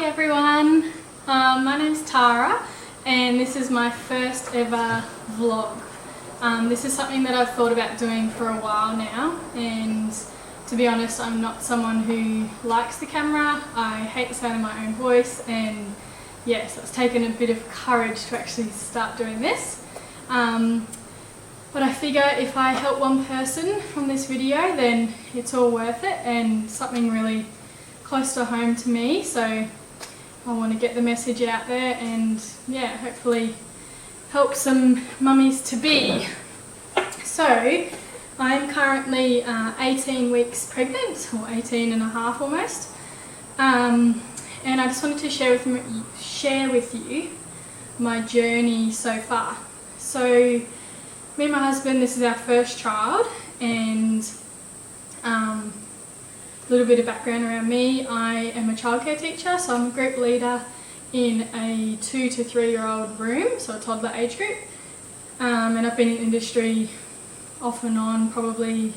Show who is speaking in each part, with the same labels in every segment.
Speaker 1: everyone, my name's Tara and this is my first ever vlog. This is something that I've thought about doing for a while now, and to be honest I'm not someone who likes the camera. I hate the sound of my own voice, and yeah, so it's taken a bit of courage to actually start doing this. But I figure if I help one person from this video then it's all worth it, and something really close to home to me, so I want to get the message out there and yeah, hopefully help some mummies to be. So I'm currently 18 weeks pregnant, or 18 and a half almost, and I just wanted to share with you my journey so far. So me and my husband, this is our first child, and a little bit of background around me. I am a childcare teacher, so I'm a group leader in a 2 to 3 year old room, so a toddler age group, and I've been in the industry off and on probably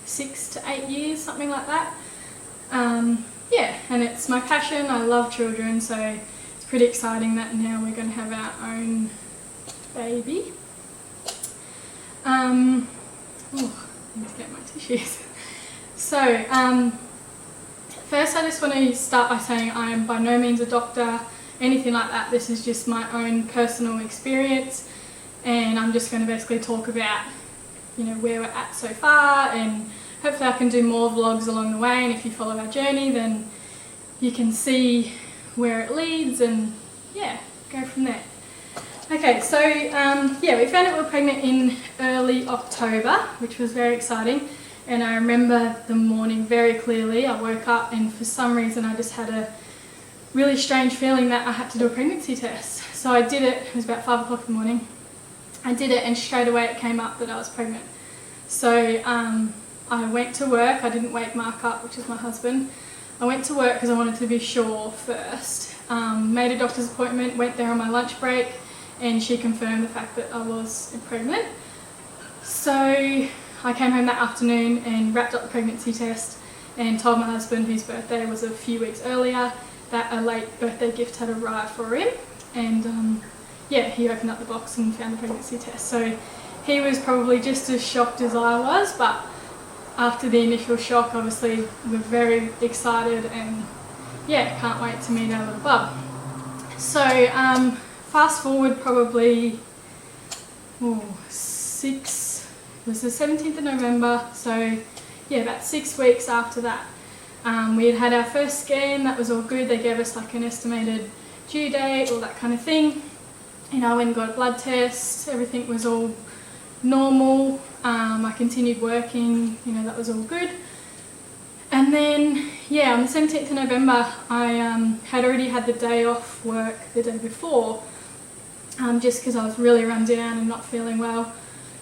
Speaker 1: 6 to 8 years, something like that. Yeah, and it's my passion. I love children, so it's pretty exciting that now we're going to have our own baby. Oh, I need to get my tissues. So, first I just want to start by saying I am by no means a doctor, anything like that. This is just my own personal experience, and I'm just going to basically talk about, you know, where we're at so far, and hopefully I can do more vlogs along the way, and if you follow our journey then you can see where it leads and yeah, go from there. Okay, so yeah, we found out we were pregnant in early October, which was very exciting. And I remember the morning very clearly. I woke up and for some reason I just had a really strange feeling that I had to do a pregnancy test. So I did it. It was about 5 o'clock in the morning. I did it and straight away it came up that I was pregnant. So I went to work. I didn't wake Mark up, which is my husband. I went to work because I wanted to be sure first. Made a doctor's appointment, went there on my lunch break, and she confirmed the fact that I was pregnant. So I came home that afternoon and wrapped up the pregnancy test and told my husband, whose birthday was a few weeks earlier, that a late birthday gift had arrived for him. And yeah, he opened up the box and found the pregnancy test. So he was probably just as shocked as I was, but after the initial shock, obviously we're very excited and yeah, can't wait to meet our little bub. So fast forward probably it was the 17th of November, so yeah, about 6 weeks after that. We had our first scan, that was all good. They gave us like an estimated due date, all that kind of thing. And I went and got a blood test, everything was all normal. I continued working, you know, that was all good. And then, yeah, on the 17th of November, I had already had the day off work the day before, just because I was really run down and not feeling well.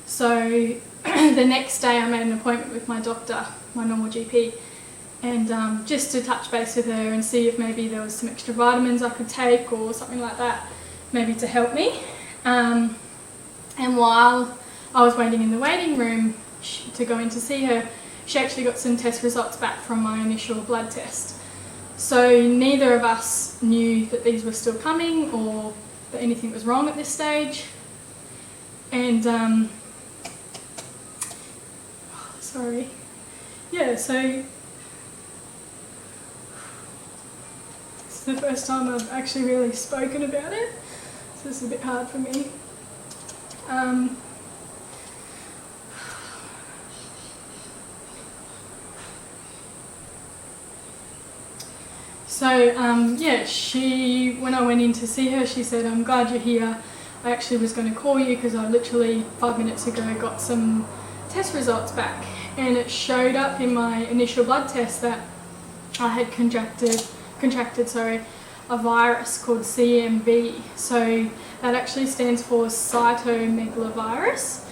Speaker 1: So the next day I made an appointment with my doctor, my normal GP, and just to touch base with her and see if maybe there was some extra vitamins I could take or something like that, maybe to help me. And while I was waiting in the waiting room to go in to see her, she actually got some test results back from my initial blood test. So neither of us knew that these were still coming or that anything was wrong at this stage. And sorry. Yeah, so it's the first time I've actually really spoken about it, so this is a bit hard for me. Yeah, when I went in to see her, she said, "I'm glad you're here. I actually was going to call you because I literally 5 minutes ago got some test results back, and it showed up in my initial blood test that I had contracted a virus called CMV. So that actually stands for Cytomegalovirus.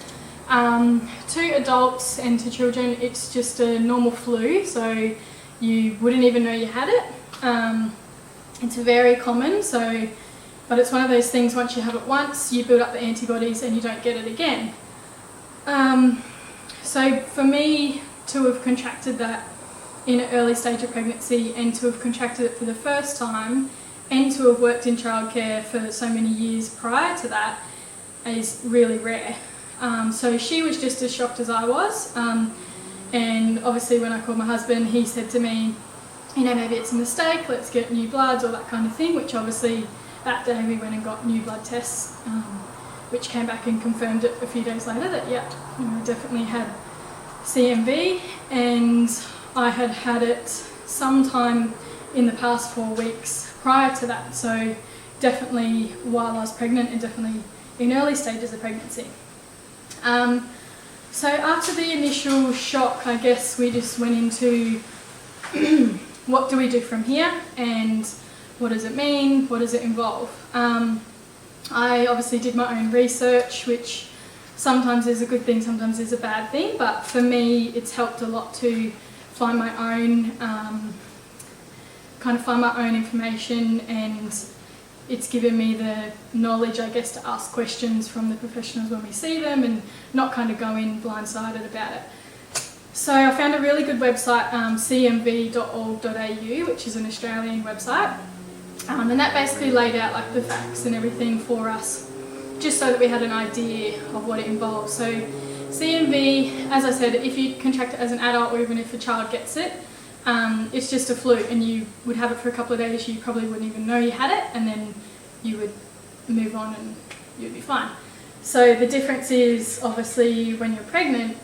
Speaker 1: To adults and to children it's just a normal flu, so you wouldn't even know you had it. It's very common, but it's one of those things, once you have it once you build up the antibodies and you don't get it again. So for me to have contracted that in an early stage of pregnancy and to have contracted it for the first time and to have worked in childcare for so many years prior to that is really rare. So she was just as shocked as I was, and obviously when I called my husband, he said to me, you know, maybe it's a mistake, let's get new bloods or that kind of thing, which obviously that day we went and got new blood tests, which came back and confirmed it a few days later that, yeah, you know, I definitely had CMV, and I had had it sometime in the past 4 weeks prior to that, so definitely while I was pregnant and definitely in early stages of pregnancy. So after the initial shock, I guess we just went into what do we do from here and what does it mean, what does it involve. I obviously did my own research, which sometimes is a good thing, sometimes is a bad thing, but for me it's helped a lot to find my own, find my own information, and it's given me the knowledge, I guess, to ask questions from the professionals when we see them and not kind of go in blindsided about it. So I found a really good website, cmv.org.au, which is an Australian website, and that basically laid out like the facts and everything for us, just so that we had an idea of what it involves. So CMV, as I said, if you contract it as an adult or even if a child gets it, it's just a flu, and you would have it for a couple of days, you probably wouldn't even know you had it, and then you would move on and you'd be fine. So the difference is, obviously, when you're pregnant,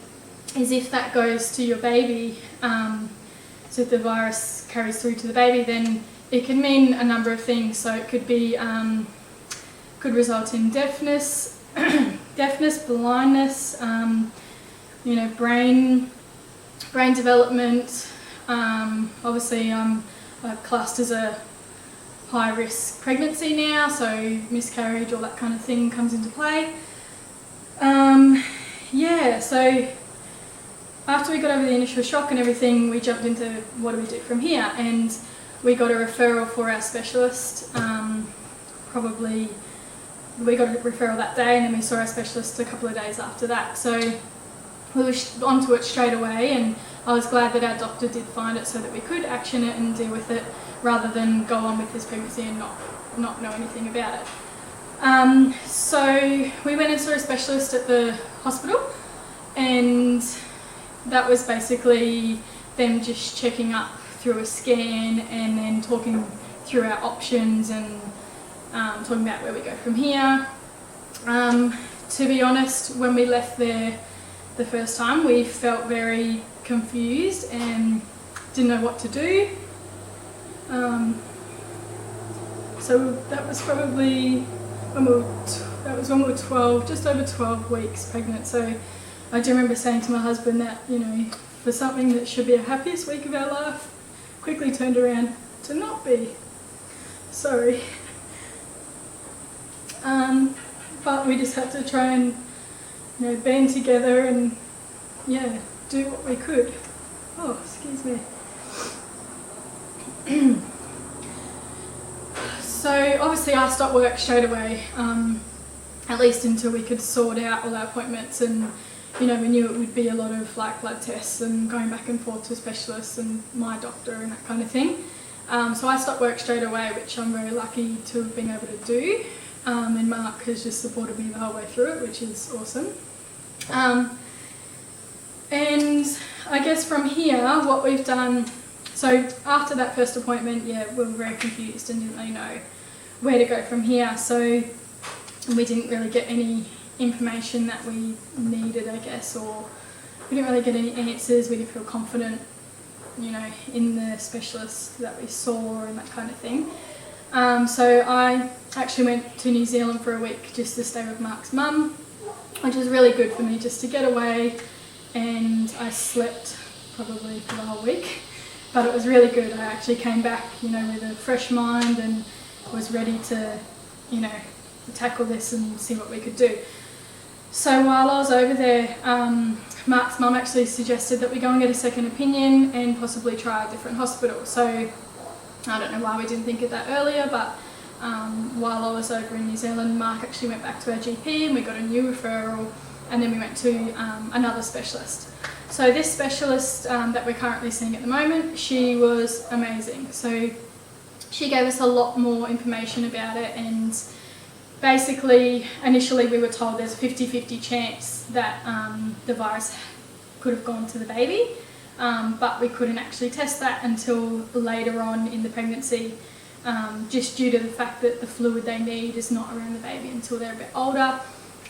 Speaker 1: is if that goes to your baby, so if the virus carries through to the baby, then it can mean a number of things. So it could be, could result in deafness, blindness, you know, brain development. Obviously I'm classed as a high risk pregnancy now, so miscarriage, all that kind of thing comes into play. Yeah, so after we got over the initial shock and everything, we jumped into what do we do from here, and we got a referral for our specialist. We got a referral that day, and then we saw our specialist a couple of days after that. So we were onto it straight away, and I was glad that our doctor did find it so that we could action it and deal with it, rather than go on with this pregnancy and not know anything about it. So we went and saw a specialist at the hospital, and that was basically them just checking up through a scan and then talking through our options and talking about where we go from here. To be honest, when we left there the first time, we felt very confused and didn't know what to do. So that was probably when we were 12, just over 12 weeks pregnant. So I do remember saying to my husband that, you know, for something that should be a happiest week of our life, quickly turned around to not be. Sorry. But we just had to try and, you know, band together and, yeah, do what we could. Oh, excuse me. So obviously I stopped work straight away, at least until we could sort out all our appointments, and, you know, we knew it would be a lot of like blood tests and going back and forth to specialists and my doctor and that kind of thing. So I stopped work straight away, which I'm very lucky to have been able to do. And Mark has just supported me the whole way through it, which is awesome. And I guess from here, what we've done, so after that first appointment, yeah, we were very confused and didn't really know where to go from here. So we didn't really get any information that we needed, I guess, or we didn't really get any answers. We didn't feel confident, you know, in the specialist that we saw and that kind of thing. So I actually went to New Zealand for a week just to stay with Mark's mum, which was really good for me just to get away, and I slept probably for the whole week, but it was really good. I actually came back, you know, with a fresh mind and was ready to, you know, tackle this and see what we could do. So while I was over there, Mark's mum actually suggested that we go and get a second opinion and possibly try a different hospital. So I don't know why we didn't think of that earlier, but while I was over in New Zealand, Mark actually went back to our GP and we got a new referral, and then we went to another specialist. So this specialist that we're currently seeing at the moment, she was amazing. So she gave us a lot more information about it, and basically initially we were told there's a 50-50 chance that the virus could have gone to the baby, but we couldn't actually test that until later on in the pregnancy, just due to the fact that the fluid they need is not around the baby until they're a bit older,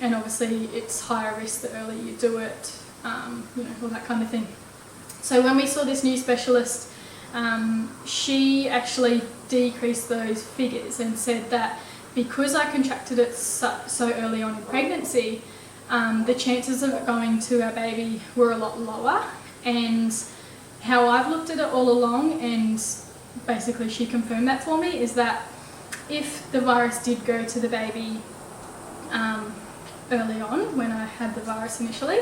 Speaker 1: and obviously it's higher risk the earlier you do it, you know, all that kind of thing. So when we saw this new specialist, she actually decreased those figures and said that because I contracted it so early on in pregnancy, the chances of it going to our baby were a lot lower. And how I've looked at it all along, and basically she confirmed that for me, is that if the virus did go to the baby early on, when I had the virus initially,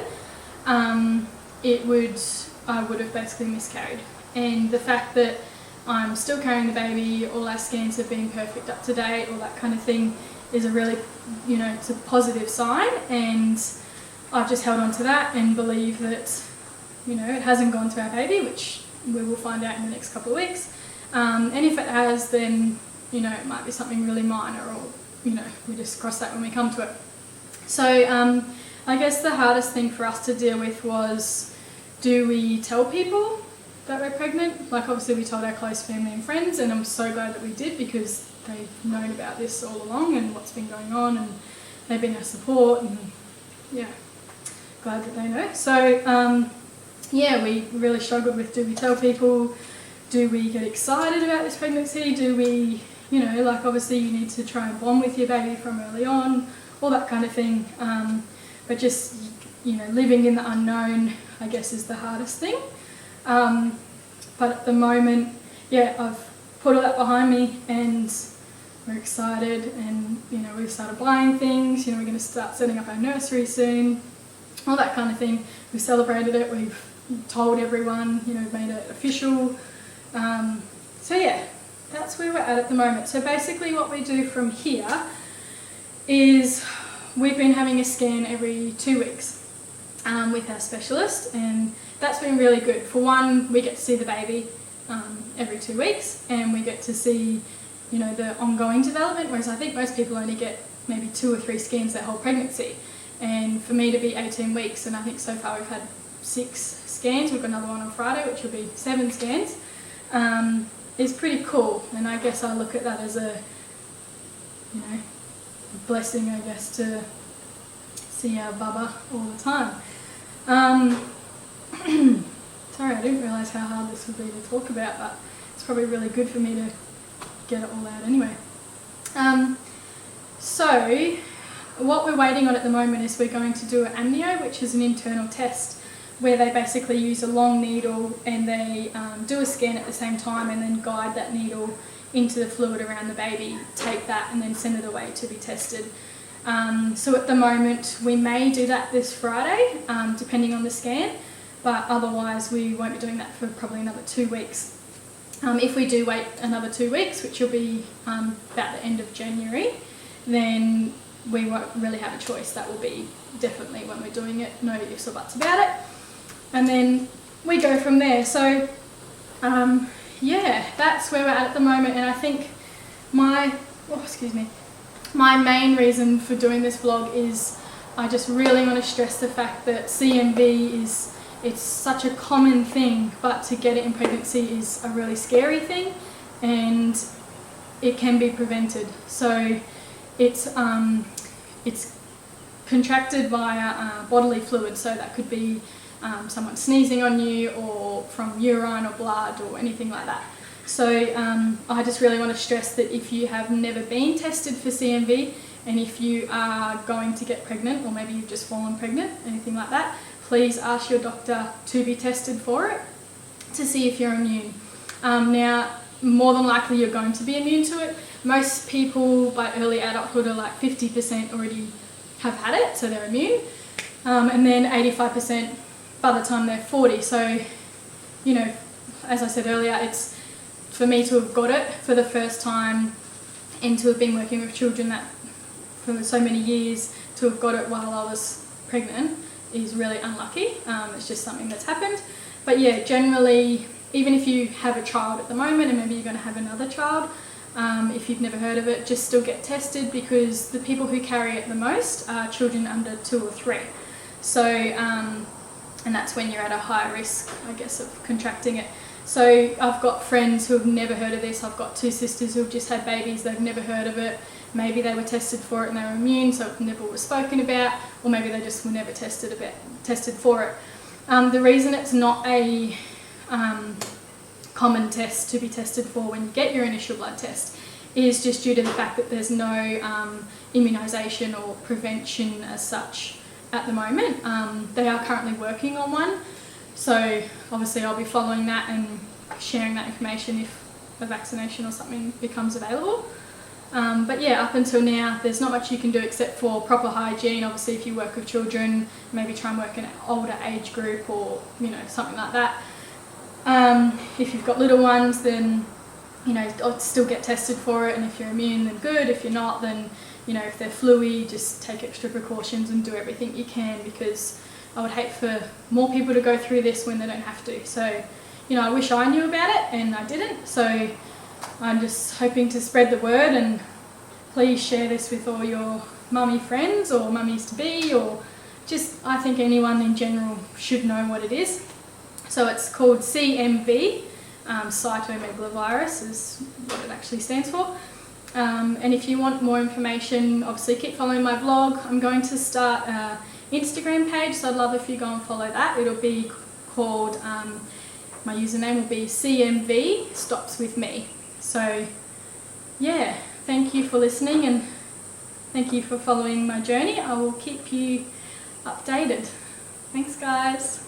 Speaker 1: I would have basically miscarried. And the fact that I'm still carrying the baby, all our scans have been perfect, up to date, all that kind of thing, is a really, you know, it's a positive sign, and I've just held on to that and believe that, you know, it hasn't gone to our baby, which we will find out in the next couple of weeks. And if it has, then, you know, it might be something really minor, or, you know, we just cross that when we come to it. So I guess the hardest thing for us to deal with was, do we tell people that we're pregnant? Like, obviously we told our close family and friends, and I'm so glad that we did, because they've known about this all along and what's been going on, and they've been our support, and yeah, glad that they know. So yeah, we really struggled with, do we tell people? Do we get excited about this pregnancy? Do we, you know, like, obviously you need to try and bond with your baby from early on, all that kind of thing. But just, you know, living in the unknown, I guess, is the hardest thing. But at the moment, yeah, I've put all that behind me, and we're excited, and, you know, we've started buying things, you know, we're going to start setting up our nursery soon, all that kind of thing. We've celebrated it, we've told everyone, you know, made it official. So yeah, that's where we're at the moment. So basically what we do from here is we've been having a scan every 2 weeks with our specialist, and that's been really good. For one, we get to see the baby every 2 weeks, and we get to see, you know, the ongoing development, whereas I think most people only get maybe 2 or 3 scans their whole pregnancy. And for me to be 18 weeks, and I think so far we've had 6 scans, we've got another one on Friday, which will be 7 scans, is pretty cool. And I guess I look at that as a, you know, blessing, I guess, to see our bubba all the time. Sorry, I didn't realise how hard this would be to talk about, but it's probably really good for me to get it all out anyway. So what we're waiting on at the moment is we're going to do an amnio, which is an internal test where they basically use a long needle, and they do a scan at the same time, and then guide that needle into the fluid around the baby, take that, and then send it away to be tested. So at the moment we may do that this Friday, depending on the scan, but otherwise we won't be doing that for probably another 2 weeks. If we do wait another 2 weeks, which will be about the end of January, then we won't really have a choice. That will be definitely when we're doing it, no ifs or buts about it. And then we go from there. So yeah, that's where we're at the moment. And I think my main reason for doing this vlog is I just really want to stress the fact that CMV it's such a common thing, but to get it in pregnancy is a really scary thing, and it can be prevented. So it's contracted via bodily fluid, so that could be someone sneezing on you, or from urine or blood or anything like that. So I just really want to stress that if you have never been tested for CMV, and if you are going to get pregnant, or maybe you've just fallen pregnant, anything like that, please ask your doctor to be tested for it to see if you're immune. Now, more than likely you're going to be immune to it. Most people by early adulthood are like 50% already have had it, so they're immune, and then 85% by the time they're 40. So, you know, as I said earlier, it's for me to have got it for the first time, and to have been working with children that for so many years, to have got it while I was pregnant is really unlucky. It's just something that's happened. But yeah, generally, even if you have a child at the moment, and maybe you're going to have another child, If you've never heard of it, just still get tested, because the people who carry it the most are children under 2 or 3. So, and that's when you're at a higher risk, I guess, of contracting it. So I've got friends who have never heard of this. I've got 2 sisters who have just had babies, they've never heard of it. Maybe they were tested for it and they were immune, so it never was spoken about, or maybe they just were never tested for it. The reason it's not a common test to be tested for when you get your initial blood test is just due to the fact that there's no immunisation or prevention as such at the moment. They are currently working on one, so obviously I'll be following that and sharing that information if a vaccination or something becomes available. But yeah, up until now there's not much you can do except for proper hygiene. Obviously if you work with children, maybe try and work in an older age group, or something like that. If you've got little ones, then still get tested for it, and if you're immune, then good. If you're not, then if they're fluey, just take extra precautions and do everything you can, because I would hate for more people to go through this when they don't have to. So I wish I knew about it and I didn't, so I'm just hoping to spread the word, and please share this with all your mummy friends or mummies to be, or just, I think anyone in general should know what it is. So it's called CMV, Cytomegalovirus is what it actually stands for. And if you want more information, obviously keep following my blog. I'm going to start an Instagram page, so I'd love if you go and follow that. It'll be called, my username will be Cmvstopswithme. So yeah, thank you for listening, and thank you for following my journey. I will keep you updated. Thanks guys.